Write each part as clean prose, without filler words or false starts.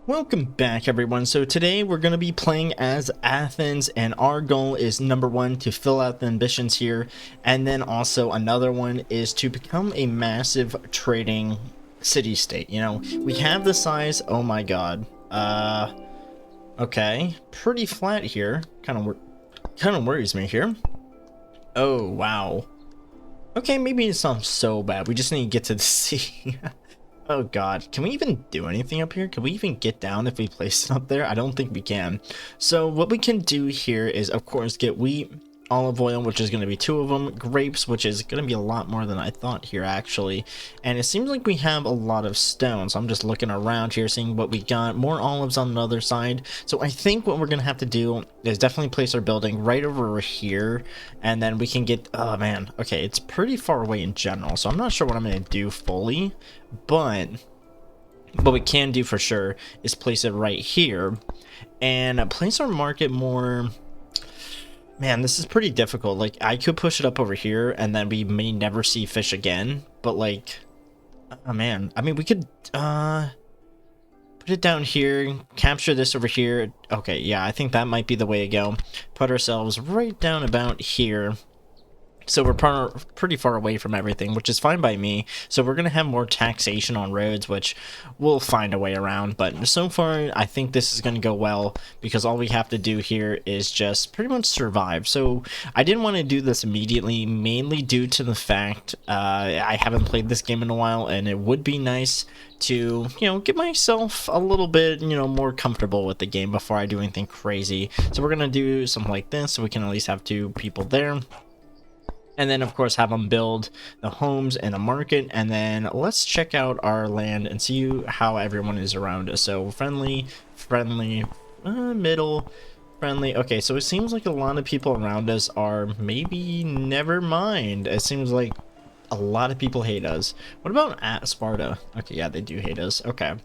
Welcome back, everyone. So today we're going to be playing as Athens, and our goal is number one, to fill out the ambitions here, and then also another one is to become a massive trading city-state. You know, we have the size. Oh my god. Okay, pretty flat here. Kind of worries me here. Oh wow. Okay, maybe it's not so bad. We just need to get to the sea. Oh god, can we even do anything up here? Can we even get down if we place it up there? I don't think we can. So what we can do here is, of course, get wheat, olive oil, which is going to be 2 of them, grapes, which is going to be a lot more than I thought here, actually. And it seems like we have a lot of stone, so I'm just looking around here, seeing what we got. More olives on the other side. So I think what we're going to have to do is definitely place our building right over here, and then we can get... Oh, man. Okay, it's pretty far away in general, so I'm not sure what I'm going to do fully, but what we can do for sure is place it right here, and place our market more... Man, this is pretty difficult. Like, I could push it up over here, and then we may never see fish again. But, like, oh, man. I mean, we could, put it down here, capture this over here. Okay, yeah, I think that might be the way to go. Put ourselves right down about here. So we're pretty far away from everything, which is fine by me. So we're going to have more taxation on roads, which we'll find a way around. But so far, I think this is going to go well, because all we have to do here is just pretty much survive. So I didn't want to do this immediately, mainly due to the fact I haven't played this game in a while, and it would be nice to, you know, get myself a little bit, you know, more comfortable with the game before I do anything crazy. So we're going to do something like this, so we can at least have 2 people there. And then, of course, have them build the homes and the market. And then let's check out our land and see how everyone is around us. So friendly, middle, friendly. Okay, so it seems like a lot of people around us are maybe never mind. It seems like a lot of people hate us. What about Sparta? Okay, yeah, they do hate us. Okay.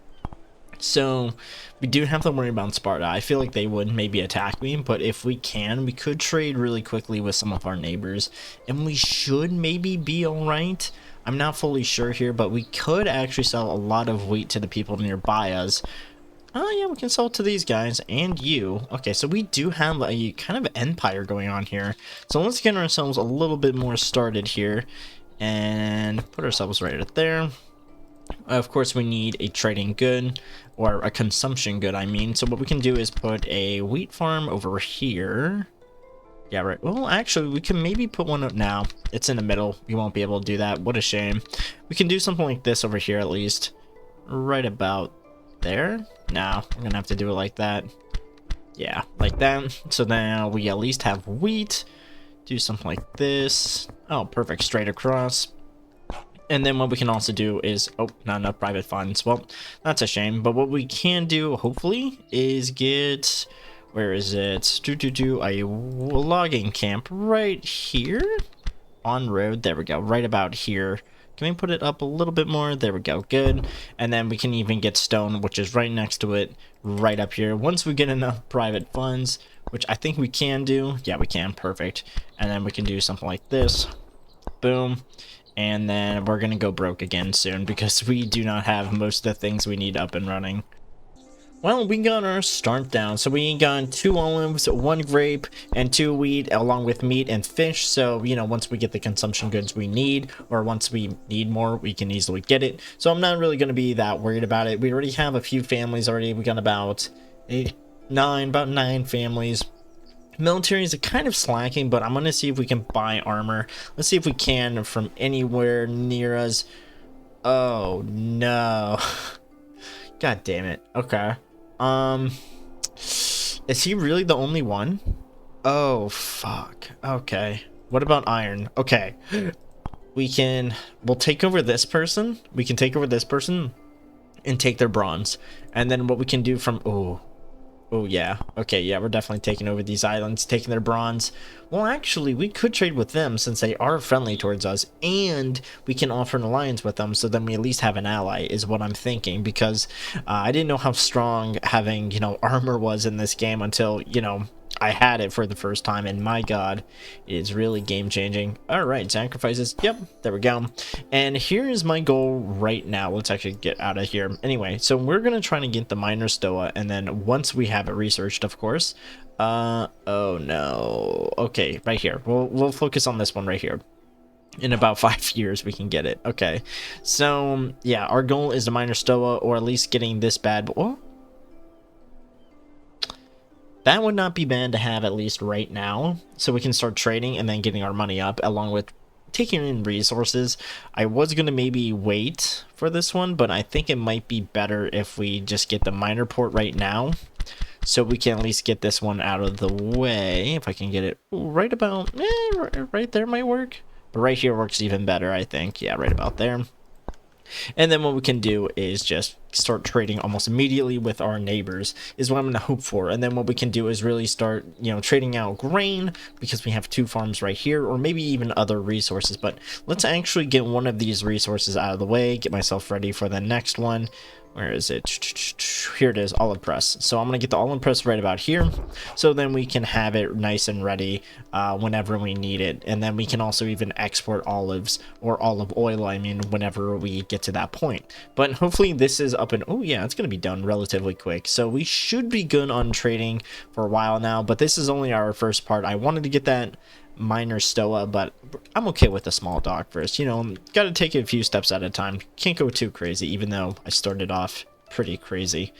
So we do have to worry about Sparta. I feel like they would maybe attack me, but if we can, we could trade really quickly with some of our neighbors, and we should maybe be alright. I'm not fully sure here, but we could actually sell a lot of wheat to the people nearby us. Oh yeah, we can sell it to these guys and you. Okay, so we do have a kind of empire going on here. So let's get ourselves a little bit more started here and put ourselves right at there. Of course, we need a trading good, or a consumption good, I mean. So what we can do is put a wheat farm over here. Yeah, right. Well, actually, we can maybe put one up now. It's in the middle. We won't be able to do that. What a shame. We can do something like this over here, at least. Right about there. Now, we're going to have to do it like that. Yeah, like that. So now we at least have wheat. Do something like this. Oh, perfect. Straight across. And then what we can also do is, oh, not enough private funds. Well, that's a shame. But what we can do, hopefully, is get, where is it? Do a logging camp right here on road. There we go, right about here. Can we put it up a little bit more? There we go, good. And then we can even get stone, which is right next to it, right up here. Once we get enough private funds, which I think we can do. Yeah, we can, perfect. And then we can do something like this. Boom. And then we're going to go broke again soon, because we do not have most of the things we need up and running. Well, we got our start down. So we got 2 olives, 1 grape, and 2 wheat, along with meat and fish. So, you know, once we get the consumption goods we need, or once we need more, we can easily get it. So I'm not really going to be that worried about it. We already have a few families already. We got about 9 families. Military is kind of slacking, but I'm going to see if we can buy armor. Let's see if we can from anywhere near us. Oh, no. God damn it. Okay. Is he really the only one? Oh, fuck. Okay. What about iron? Okay. We'll take over this person. We can take over this person and take their bronze. And then what we can do from... Oh, yeah. Okay, yeah, we're definitely taking over these islands, taking their bronze. Well, actually, we could trade with them since they are friendly towards us, and we can offer an alliance with them, so then we at least have an ally, is what I'm thinking, because I didn't know how strong having, you know, armor was in this game until, you know, I had it for the first time, and my god, it's really game-changing. All right, sacrifices. Yep, there we go. And here is my goal right now. Let's actually get out of here. Anyway, so we're gonna try to get the minor stoa, and then once we have it researched, of course. Oh no. Okay, right here. We'll focus on this one right here. In about 5 years we can get it. Okay, so yeah, our goal is the minor stoa, or at least getting this bad. Oh, that would not be bad to have at least right now, so we can start trading and then getting our money up along with taking in resources. I was gonna maybe wait for this one, but I think it might be better if we just get the minor port right now, so we can at least get this one out of the way. If I can get it right about right there might work. But right here works even better, I think. Yeah, right about there. And then what we can do is just start trading almost immediately with our neighbors is what I'm going to hope for. And then what we can do is really start, you know, trading out grain because we have 2 farms right here, or maybe even other resources. But let's actually get one of these resources out of the way, get myself ready for the next one. Where is it? Here it is, olive press. So I'm gonna get the olive press right about here, so then we can have it nice and ready whenever we need it. And then we can also even export olives, or olive oil, I mean, whenever we get to that point. But hopefully this is up and oh yeah, it's gonna be done relatively quick, so we should be good on trading for a while now. But this is only our first part. I wanted to get that minor stoa, but I'm okay with a small dock first. You know, gotta take it a few steps at a time. Can't go too crazy, even though I started off pretty crazy.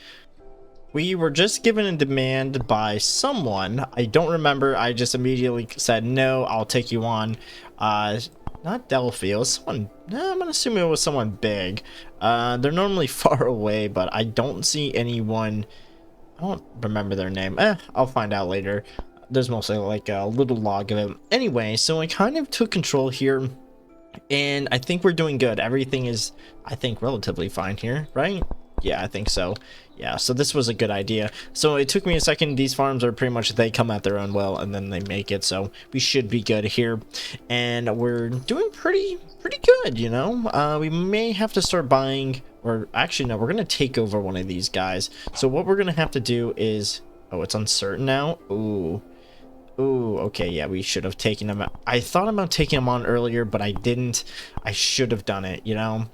We were just given a demand by someone. I don't remember. I just immediately said, no, I'll take you on. Not Delphi. It was someone, I'm gonna assume it was someone big. They're normally far away, but I don't see anyone. I don't remember their name. I'll find out later. There's mostly like a little log of it. Anyway, so I kind of took control here, and I think we're doing good. Everything is, I think, relatively fine here, right? Yeah, I think so. Yeah, so this was a good idea. So it took me a second. These farms are pretty much, they come at their own will, and then they make it. So we should be good here, and we're doing pretty good, you know. We may have to start buying, or actually no, we're gonna take over one of these guys. So what we're gonna have to do is, oh, it's uncertain now. Ooh, okay, yeah, we should have taken him out. I thought about taking him on earlier, but I didn't. I should have done it, you know.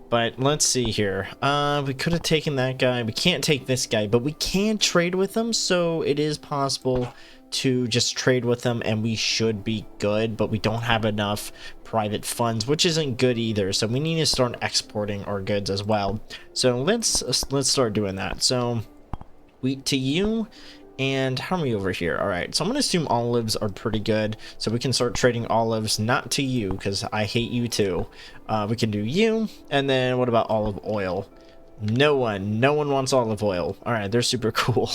But let's see here. We could have taken that guy. We can't take this guy, but we can trade with him, so it is possible to just trade with them, and we should be good. But we don't have enough private funds, which isn't good either. So we need to start exporting our goods as well. So let's start doing that. So wheat to you. And how are we over here? All right, so I'm gonna assume olives are pretty good, so we can start trading olives. Not to you, because I hate you too. We can do you, and then what about olive oil? No one wants olive oil. All right, they're super cool.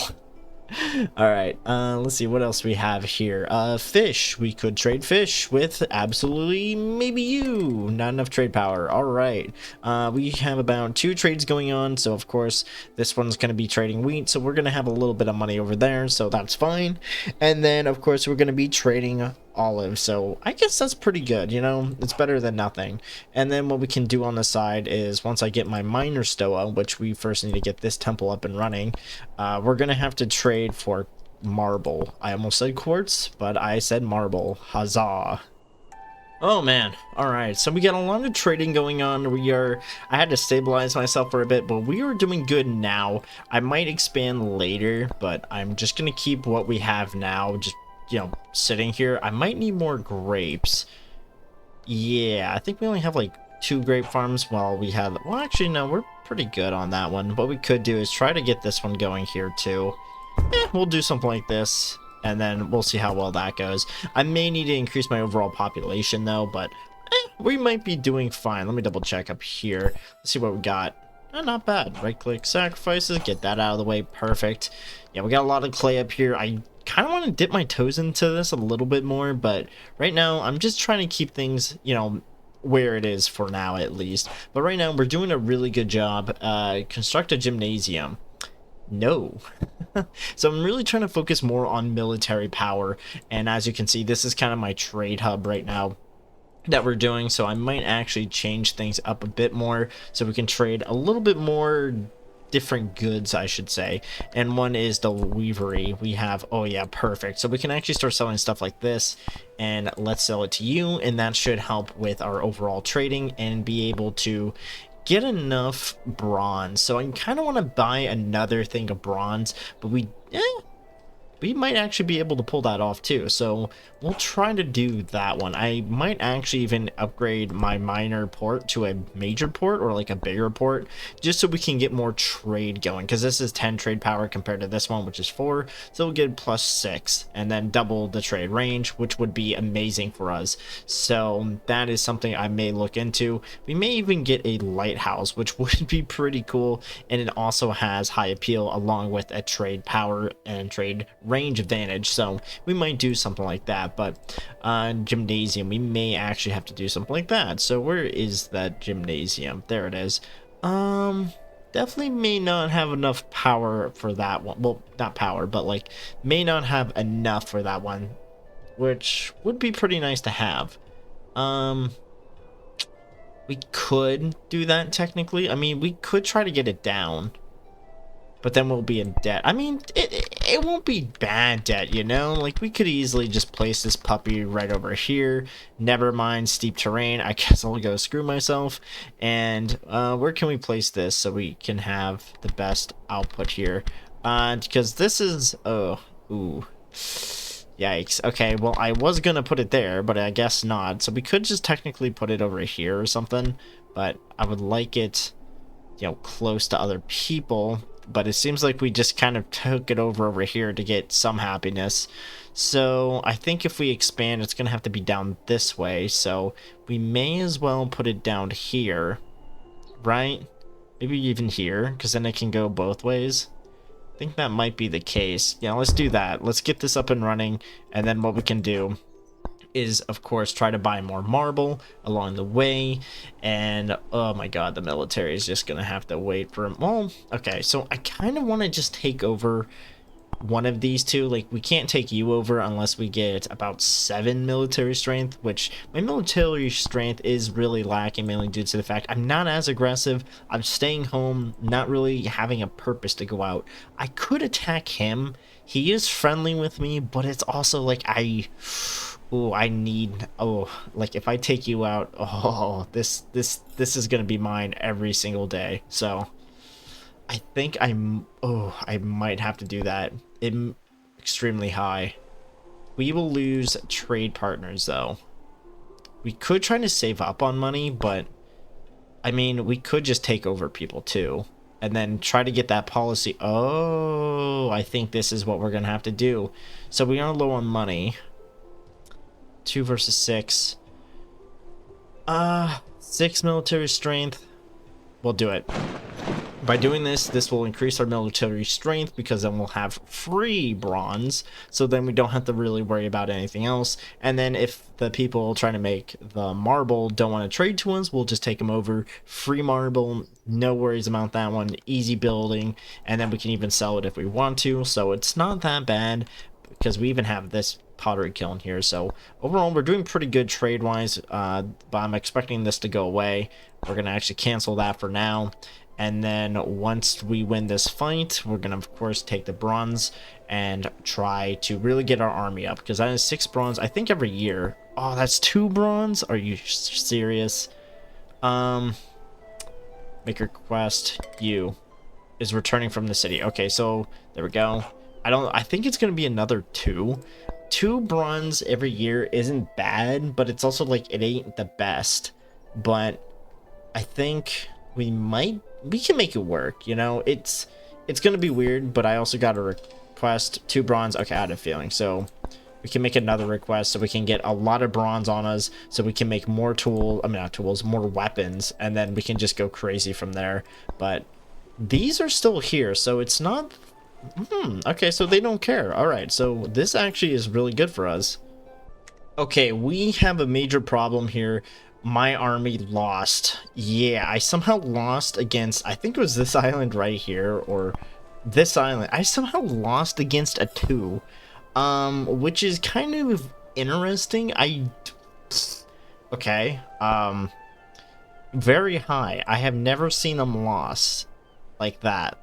All right, let's see what else we have here. Fish. We could trade fish with absolutely maybe you. Not enough trade power. All right, we have about 2 trades going on, so of course this one's going to be trading wheat, so we're going to have a little bit of money over there, so that's fine. And then of course we're going to be trading olive, so I guess that's pretty good, you know. It's better than nothing. And then what we can do on the side is, once I get my minor stoa, which we first need to get this temple up and running, we're gonna have to trade for marble. I almost said quartz, but I said marble. Huzzah. Oh man, all right, so we got a lot of trading going on. I had to stabilize myself for a bit, but we are doing good now. I might expand later, but I'm just gonna keep what we have now, just, you know, sitting here. I might need more grapes. Yeah, I think we only have like 2 grape farms while we have, well, actually no, we're pretty good on that one. What we could do is try to get this one going here too. We'll do something like this, and then we'll see how well that goes. I may need to increase my overall population though, but we might be doing fine. Let me double check up here. Let's see what we got. Not bad. Right click sacrifices, get that out of the way. Perfect. Yeah, we got a lot of clay up here. I kind of want to dip my toes into this a little bit more, but right now I'm just trying to keep things, you know, where it is for now at least. But right now we're doing a really good job. Construct a gymnasium. No. So I'm really trying to focus more on military power, and as you can see, this is kind of my trade hub right now that we're doing, so I might actually change things up a bit more so we can trade a little bit more different goods, I should say, and one is the weavery. We have, oh yeah, perfect. So we can actually start selling stuff like this, and let's sell it to you, and that should help with our overall trading and be able to get enough bronze. So I kind of want to buy another thing of bronze, but we might actually be able to pull that off too, so we'll try to do that one. I might actually even upgrade my minor port to a major port, or like a bigger port, just so we can get more trade going, because this is 10 trade power compared to this one, which is 4, so we'll get +6 and then double the trade range, which would be amazing for us. So that is something I may look into. We may even get a lighthouse, which would be pretty cool, and it also has high appeal along with a trade power and trade range advantage, so we might do something like that. But gymnasium, we may actually have to do something like that. So where is that gymnasium? There it is. Definitely may not have enough power for that one. Well, not power, but like may not have enough for that one, which would be pretty nice to have. We could do that technically. I mean, we could try to get it down, but then we'll be in debt. I mean, it won't be bad debt, you know? Like, we could easily just place this puppy right over here. Never mind steep terrain. I guess I'll go screw myself. And where can we place this so we can have the best output here? Because this is... oh, ooh. Yikes. Okay, well, I was gonna put it there, but I guess not. So we could just technically put it over here or something. But I would like it, you know, close to other people. But it seems like we just kind of took it over here to get some happiness. So I think if we expand, it's going to have to be down this way. So we may as well put it down here, right? Maybe even here, because then it can go both ways. I think that might be the case. Yeah, let's do that. Let's get this up and running, and then what we can do is, of course, try to buy more marble along the way. And oh my god, the military is just gonna have to wait for him. Well, okay, so I kind of want to just take over one of these two. Like, we can't take you over unless we get about 7 military strength, which my military strength is really lacking, mainly due to the fact I'm not as aggressive. I'm staying home, not really having a purpose to go out. I could attack him. He is friendly with me, but it's also like I need, like, if I take you out, this is gonna be mine every single day. So I think I might have to do that. I'm extremely high. We will lose trade partners though. We could try to save up on money, but I mean, we could just take over people too, and then try to get that policy. Oh, I think this is what we're gonna have to do. So we are low on money. 2 versus 6. 6 military strength. We'll do it. By doing this will increase our military strength, because then we'll have free bronze, so then we don't have to really worry about anything else. And then if the people trying to make the marble don't want to trade to us, we'll just take them over. Free marble, no worries about that one, easy building, and then we can even sell it if we want to, so it's not that bad, because we even have this pottery kiln here. So overall, we're doing pretty good trade wise, but I'm expecting this to go away. We're gonna actually cancel that for now, and then once we win this fight, we're gonna of course take the bronze and try to really get our army up, because that is 6 bronze, I think, every year. Oh, that's 2 bronze? Are you serious? Make a request. You is returning from the city. Okay, so there we go. I think it's gonna be another 2 bronze every year isn't bad, but it's also like, it ain't the best. But I think we can make it work, you know. It's gonna be weird, but I also got a request. 2 bronze. Okay, I had a feeling. So we can make another request so we can get a lot of bronze on us, so we can make more more weapons, and then we can just go crazy from there. But these are still here, so it's not... okay, so they don't care. Alright, so this actually is really good for us. Okay, we have a major problem here. My army lost. Yeah, I somehow lost against, I think it was this island right here, or this island. I somehow lost against a 2, which is kind of interesting. Okay, very high. I have never seen them lost. like that.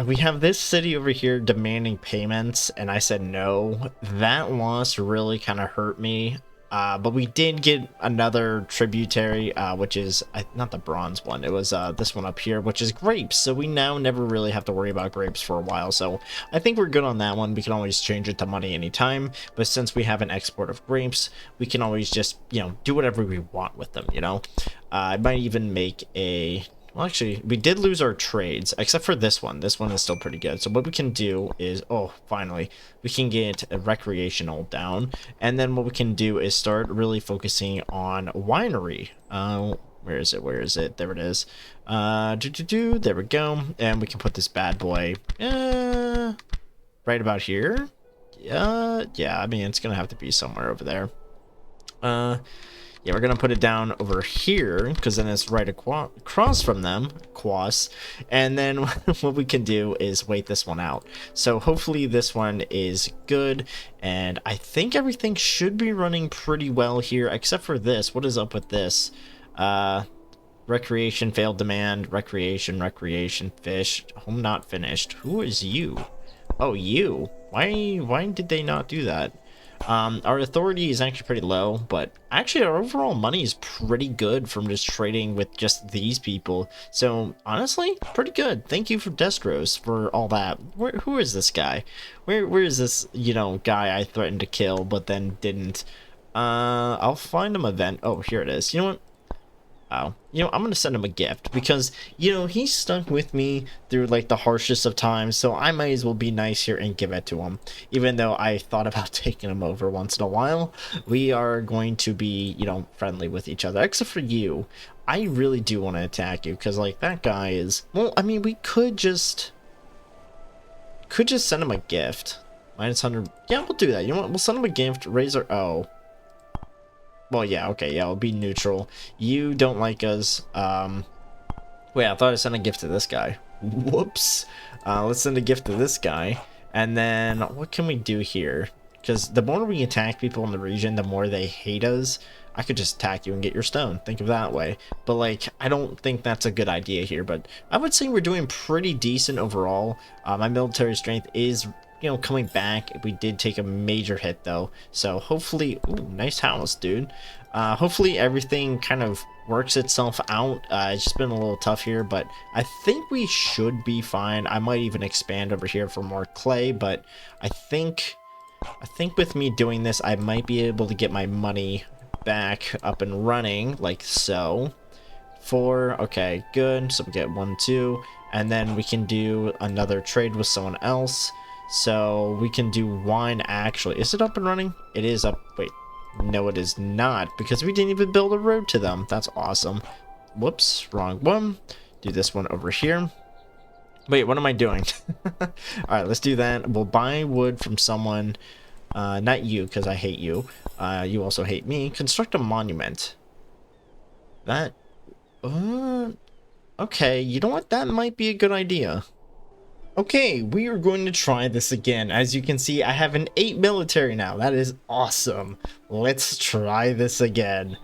We have this city over here demanding payments, and I said no. That loss really kind of hurt me. But we did get another tributary, which is not the bronze one. It was this one up here, which is grapes. So we now never really have to worry about grapes for a while. So I think we're good on that one. We can always change it to money anytime. But since we have an export of grapes, we can always just, you know, do whatever we want with them, you know. I might even make a... Well, actually, we did lose our trades, except for this one. This one is still pretty good. So what we can do is, oh, finally, we can get a recreational down. And then what we can do is start really focusing on winery. Where is it? Where is it? There it is. There we go. And we can put this bad boy right about here. Yeah, I mean, it's going to have to be somewhere over there. Yeah, we're going to put it down over here, because then it's right across from them, and then what we can do is wait this one out. So hopefully this one is good, and I think everything should be running pretty well here, except for this. What is up with this? Recreation, failed demand, recreation, fish, home not finished. Who is you? Oh, you. Why did they not do that? Our authority is actually pretty low, but actually our overall money is pretty good from just trading with just these people. So honestly, pretty good. Thank you for Destros for all that. Who is this guy? Where is this, you know, guy I threatened to kill but then didn't? I'll find him event. Oh, here it is. You know what? Oh, you know, I'm gonna send him a gift because, you know, he stuck with me through like the harshest of times, so I might as well be nice here and give it to him. Even though I thought about taking him over once in a while, we are going to be, you know, friendly with each other, except for you. I really do want to attack you because, like, that guy is, well, I mean, we could just send him a gift. -100. Yeah, we'll do that. You know what? We'll send him a gift. Raise our... Oh. Well, yeah, okay, yeah, it'll be neutral. You don't like us. Wait, I thought I sent a gift to this guy. Whoops. Let's send a gift to this guy. And then, what can we do here? Because the more we attack people in the region, the more they hate us. I could just attack you and get your stone. Think of that way. But, like, I don't think that's a good idea here. But I would say we're doing pretty decent overall. My military strength is... you know, coming back. We did take a major hit though, so hopefully... Ooh, nice house, dude. Hopefully everything kind of works itself out. It's just been a little tough here, but I think we should be fine. I might even expand over here for more clay, but I think with me doing this, I might be able to get my money back up and running, like so. 4, okay, good. So we get 1, 2, and then we can do another trade with someone else. So we can do wine. Actually, is it up and running? It is up. Wait, no, it is not, because we didn't even build a road to them. That's awesome. Whoops, wrong one. Do this one over here. Wait, what am I doing? All right, let's do that. We'll buy wood from someone. Not you, because I hate you. You also hate me. Construct a monument. That... okay, you know what? That might be a good idea. Okay, we are going to try this again. As you can see, I have an 8 military now. That is awesome. Let's try this again.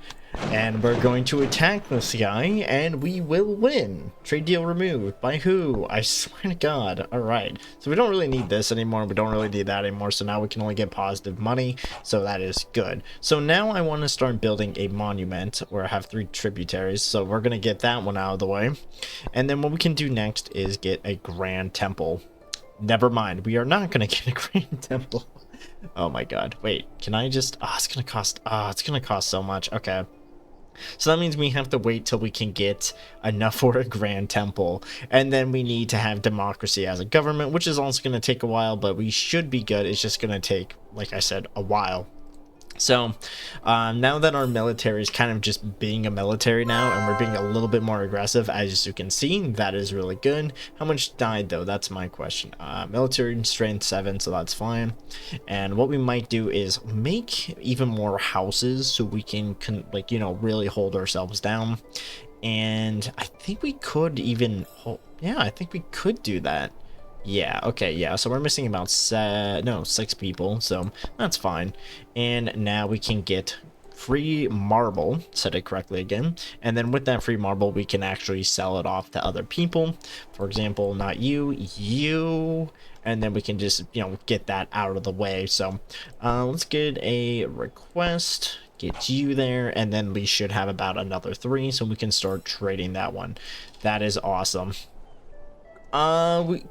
And we're going to attack this guy, and we will win. Trade deal removed. By who? I swear to God. Alright. So we don't really need this anymore. We don't really need that anymore. So now we can only get positive money. So that is good. So now I want to start building a monument where I have 3 tributaries. So we're going to get that one out of the way. And then what we can do next is get a grand temple. Never mind. We are not going to get a grand temple. Oh my God. Wait, can I just... Oh, it's going to cost... Oh, it's going to cost so much. Okay. So that means we have to wait till we can get enough for a grand temple, and then we need to have democracy as a government, which is also going to take a while, but we should be good. It's just going to take, like I said, a while. So now that our military is kind of just being a military now, and we're being a little bit more aggressive, as you can see, that is really good. How much died though? That's my question. Military strength 7, so that's fine. And what we might do is make even more houses so we can like, you know, really hold ourselves down. And I think we could even yeah, I think we could do that. Yeah, okay, yeah, so we're missing about 6 people, so that's fine. And now we can get free marble, said it correctly again, and then with that free marble we can actually sell it off to other people. For example, not you, and then we can just, you know, get that out of the way. So let's get a request, get you there, and then we should have about another 3, so we can start trading that one. That is awesome.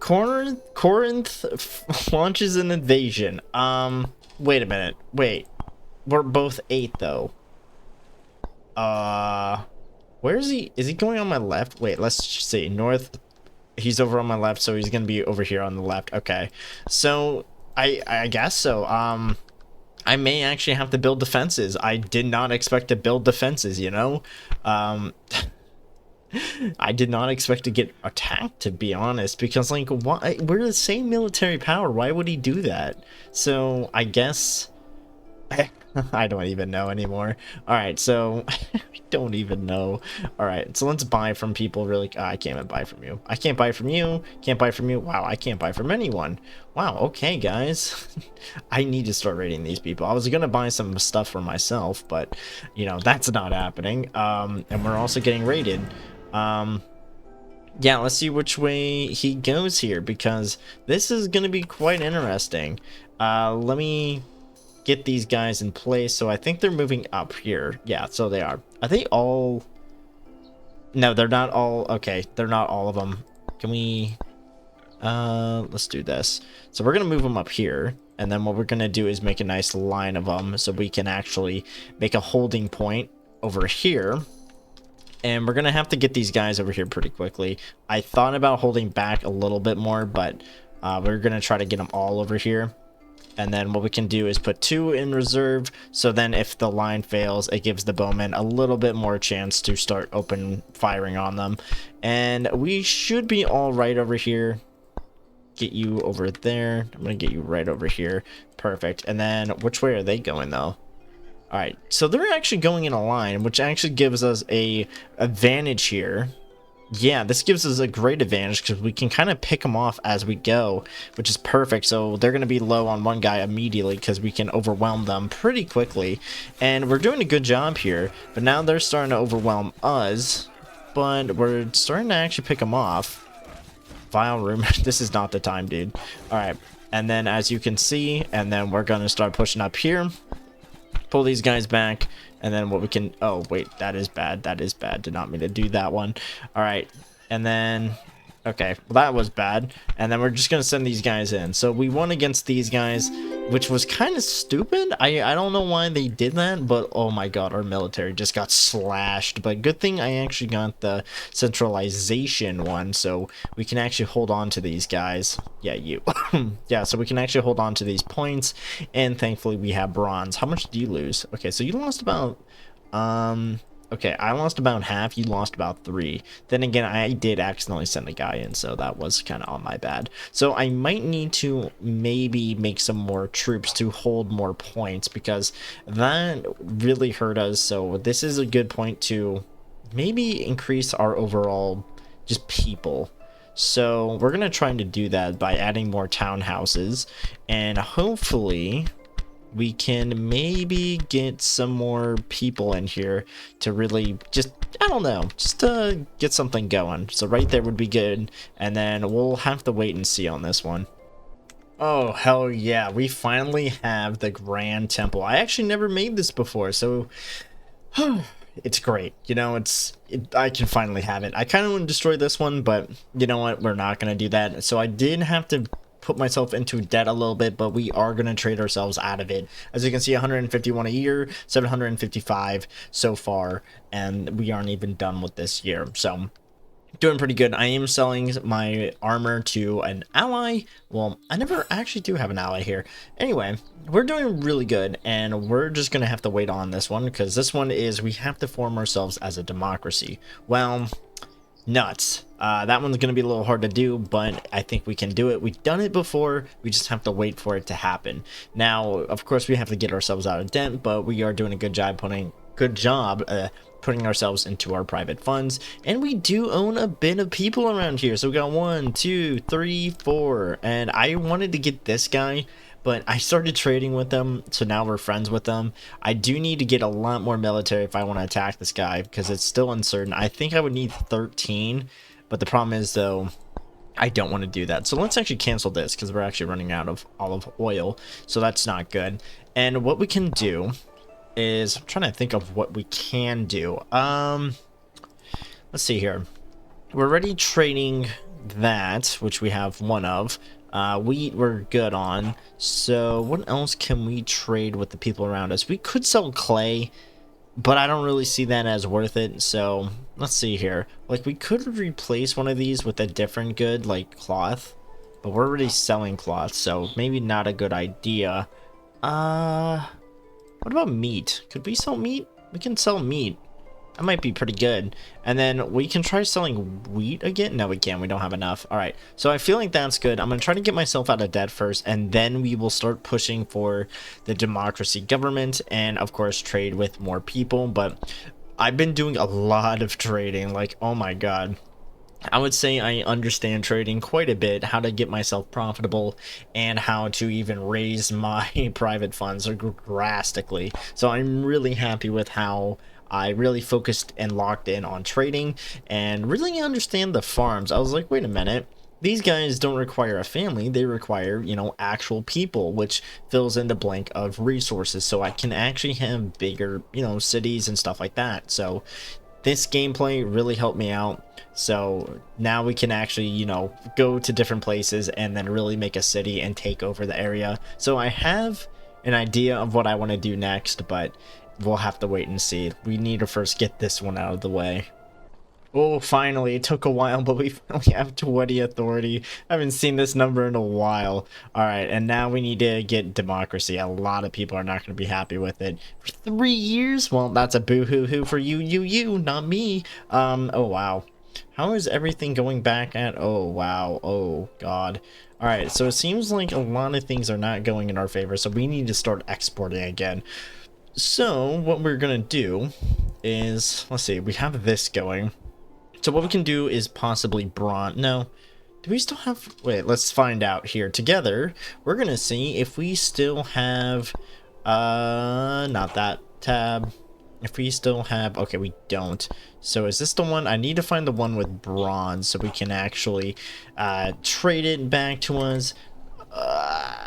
Corinth launches an invasion. Wait a minute. Wait. We're both 8 though. Where is he? Is he going on my left? Wait, let's see. North. He's over on my left, so he's gonna be over here on the left. Okay. So I guess so. I may actually have to build defenses. I did not expect to build defenses, you know? I did not expect to get attacked, to be honest, because, like, why? We're the same military power. Why would he do that? So I guess I don't even know anymore. All right, so I don't even know. All right, so let's buy from people. Really, I can't even buy from you. I can't buy from you. Can't buy from you. Wow, I can't buy from anyone. Wow. Okay, guys, I need to start raiding these people. I was gonna buy some stuff for myself, but you know that's not happening. And we're also getting raided. Yeah, let's see which way he goes here, because this is gonna be quite interesting. Let me get these guys in place. So I think they're moving up here. Yeah, so they are. Are they all? No, they're not all. Okay, they're not all of them. Can we let's do this. So we're gonna move them up here, and then what we're gonna do is make a nice line of them so we can actually make a holding point over here. And we're gonna have to get these guys over here pretty quickly. I thought about holding back a little bit more, but we're gonna try to get them all over here. And then what we can do is put 2 in reserve, so then if the line fails, it gives the bowmen a little bit more chance to start open firing on them. And we should be all right over here. Get you over there. I'm gonna get you right over here. Perfect. And then which way are they going though? All right, so they're actually going in a line, which actually gives us a advantage here. Yeah, this gives us a great advantage because we can kind of pick them off as we go, which is perfect. So they're going to be low on one guy immediately because we can overwhelm them pretty quickly. And we're doing a good job here, but now they're starting to overwhelm us, but we're starting to actually pick them off. Vile rumor. This is not the time, dude. All right, and then as you can see, and then we're going to start pushing up here. Pull these guys back, and then what we can, oh wait, that is bad, did not mean to do that one. All right, and then okay, well that was bad, and then we're just gonna send these guys in. So we won against these guys, which was kind of stupid. I don't know why they did that, but oh my god, our military just got slashed. But good thing I actually got the centralization one, so we can actually hold on to these guys. Yeah, you. Yeah, so we can actually hold on to these points, and thankfully we have bronze. How much do you lose? Okay, so you lost about okay, I lost about half, you lost about 3. Then again, I did accidentally send a guy in, so that was kind of on my bad. So I might need to maybe make some more troops to hold more points, because that really hurt us. So this is a good point to maybe increase our overall just people. So we're going to try to do that by adding more townhouses, and hopefully we can maybe get some more people in here to really just, I don't know, just to get something going. So right there would be good, and then we'll have to wait and see on this one. Oh, hell yeah, we finally have the Grand Temple. I actually never made this before, so it's great. You know, I can finally have it. I kind of want to destroy this one, but you know what, we're not going to do that. So I did have to put myself into debt a little bit, but we are going to trade ourselves out of it. As you can see, 151 a year, 755 so far, and we aren't even done with this year. So doing pretty good. I am selling my armor to an ally. Well, I never actually do have an ally here. Anyway, we're doing really good, and we're just gonna have to wait on this one, because this one is, we have to form ourselves as a democracy. Well, nuts. That one's gonna be a little hard to do, but I think we can do it. We've done it before, we just have to wait for it to happen. Now, of course, we have to get ourselves out of debt, but we are doing a good job putting ourselves into our private funds, and we do own a bit of people around here. So we got 1, 2, 3, 4, and I wanted to get this guy, but I started trading with them, so now we're friends with them. I do need to get a lot more military if I want to attack this guy, because it's still uncertain. I think I would need 13, but the problem is, though, I don't want to do that. So let's actually cancel this, because we're actually running out of olive oil, so that's not good. And what we can do is, I'm trying to think of what we can do. Let's see here. We're already trading that, which we have one of. Wheat we're good on. So what else can we trade with the people around us? We could sell clay, but I don't really see that as worth it. So let's see here. Like, we could replace one of these with a different good, like cloth, but we're already selling cloth, so maybe not a good idea. What about meat? Could we sell meat? We can sell meat. That might be pretty good. And then we can try selling wheat again. No, we can't. We don't have enough. All right. So I feel like that's good. I'm going to try to get myself out of debt first, and then we will start pushing for the democracy government and, of course, trade with more people. But I've been doing a lot of trading. Like, oh my God. I would say I understand trading quite a bit, how to get myself profitable, and how to even raise my private funds drastically. So I'm really happy with how I really focused and locked in on trading and really understand the farms. I was like, wait a minute. These guys don't require a family, they require, you know, actual people, which fills in the blank of resources. So I can actually have bigger, you know, cities and stuff like that. So this gameplay really helped me out. So now we can actually, you know, go to different places and then really make a city and take over the area. So I have an idea of what I want to do next, but we'll have to wait and see. We need to first get this one out of the way. Oh, finally, it took a while, but we finally have 20 authority. I haven't seen this number in a while. All right, and now we need to get democracy. A lot of people are not going to be happy with it. For 3 years? Well, that's a boo-hoo-hoo for you, not me. Oh, wow. How is everything going back at? Oh, wow. Oh, God. All right, so it seems like a lot of things are not going in our favor, so we need to start exporting again. So what we're going to do is, let's see, we have this going. So what we can do is possibly bronze. No, do we still have, wait, let's find out here together. We're going to see if we still have, not that tab. If we still have, okay, we don't. So is this the one? I need to find the one with bronze so we can actually trade it back to us.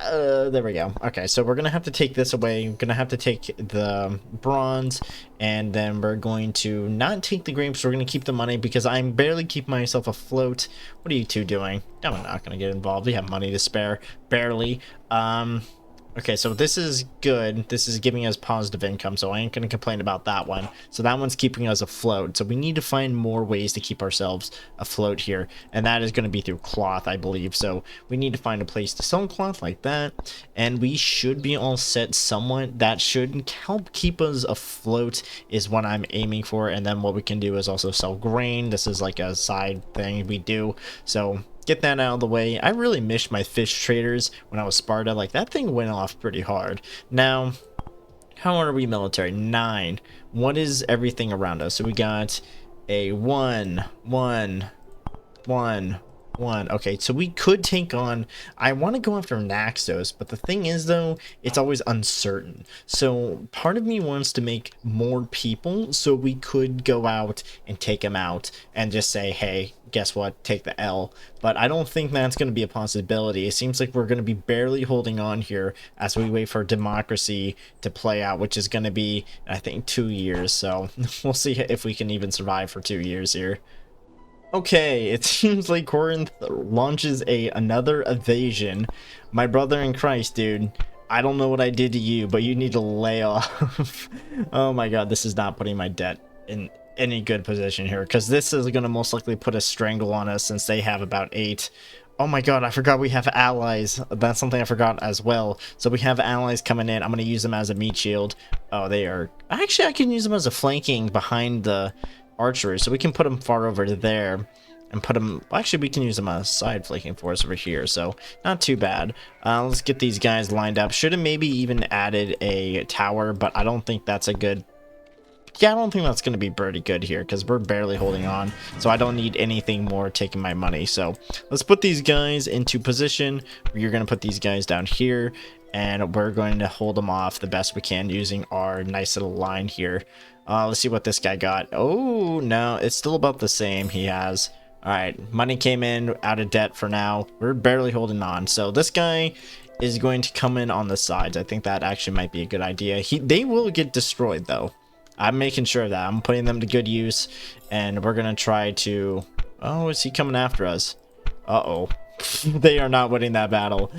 There we go. Okay, so we're gonna have to take this away. We're gonna have to take the bronze, and then we're going to not take the grapes. We're gonna keep the money because I'm barely keeping myself afloat. What are you two doing? I'm not gonna get involved. We have money to spare, barely. Okay, so this is good. This is giving us positive income, so I ain't gonna complain about that one. So that one's keeping us afloat. So we need to find more ways to keep ourselves afloat here, and that is gonna be through cloth, I believe. So we need to find a place to sell cloth like that, and we should be all set somewhat. That should help keep us afloat is what I'm aiming for. And then what we can do is also sell grain. This is like a side thing we do. So get that out of the way. I really missed my fish traders when I was Sparta. Like, that thing went off pretty hard. Now, how are we military? 9. What is everything around us? So we got a 1, 1, 1, 1. Okay, so we could take on, I want to go after Naxos, but the thing is, though, it's always uncertain. So part of me wants to make more people so we could go out and take them out and just say, hey, guess what, take the L. But I don't think that's going to be a possibility. It seems like we're going to be barely holding on here as we wait for democracy to play out, which is going to be, I think, 2 years. So we'll see if we can even survive for 2 years here. Okay, it seems like Corinth launches another evasion. My brother in Christ, dude. I don't know what I did to you, but you need to lay off. Oh my God, this is not putting my debt in any good position here, because this is going to most likely put a strangle on us since they have about 8. Oh my God, I forgot we have allies. That's something I forgot as well. So we have allies coming in. I'm going to use them as a meat shield. Oh, they are... Actually, I can use them as a flanking behind the archers, so we can put them far over there and put them, actually we can use them as side flanking for us over here, so not too bad. Let's get these guys lined up. Should have maybe even added a tower, but I don't think that's a good, yeah, I don't think that's going to be pretty good here because we're barely holding on, so I don't need anything more taking my money. So let's put these guys into position. You're going to put these guys down here, and we're going to hold them off the best we can using our nice little line here. Let's see what this guy got. Oh, no, it's still about the same he has. All right, money came in, out of debt for now. We're barely holding on. So this guy is going to come in on the sides. I think that actually might be a good idea. They will get destroyed, though. I'm making sure of that. I'm putting them to good use, and we're going to try to... Oh, is he coming after us? Uh-oh. They are not winning that battle.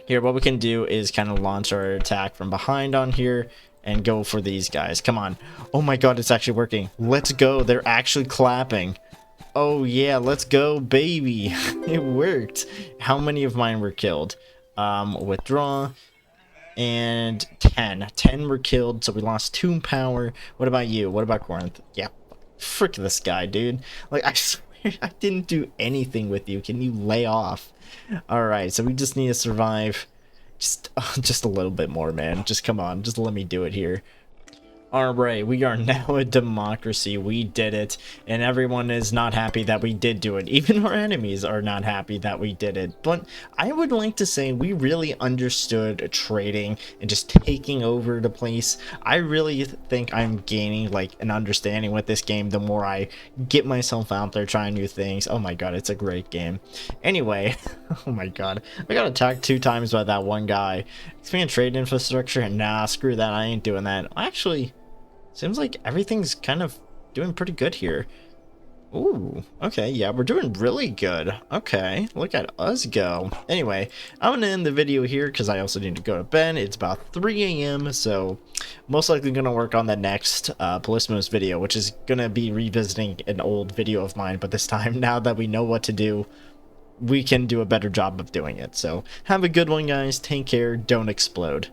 Here, what we can do is kind of launch our attack from behind on here and go for these guys. Come on. Oh my god, it's actually working. Let's go. They're actually clapping. Oh yeah, let's go, baby. It worked. How many of mine were killed? Withdraw. And 10. 10 were killed, so we lost 2 power. What about you? What about Corinth? Yeah, frick this guy, dude. Like, I swear I didn't do anything with you. Can you lay off? Alright, so we just need to survive just a little bit more, man. Just come on, just let me do it here. Alright, we are now a democracy. We did it, and everyone is not happy that we did do it. Even our enemies are not happy that we did it. But I would like to say we really understood trading and just taking over the place. I really think I'm gaining like an understanding with this game the more I get myself out there trying new things. Oh my god, it's a great game. Anyway, oh my god, I got attacked 2 times by that one guy. Expand trade infrastructure? Nah, screw that, I ain't doing that. Actually, seems like everything's kind of doing pretty good here. Ooh, okay, yeah, we're doing really good. Okay, look at us go. Anyway, I'm gonna end the video here because I also need to go to bed. It's about 3 a.m., so most likely gonna work on the next Polismos video, which is gonna be revisiting an old video of mine, but this time, now that we know what to do, we can do a better job of doing it. So, have a good one, guys. Take care. Don't explode.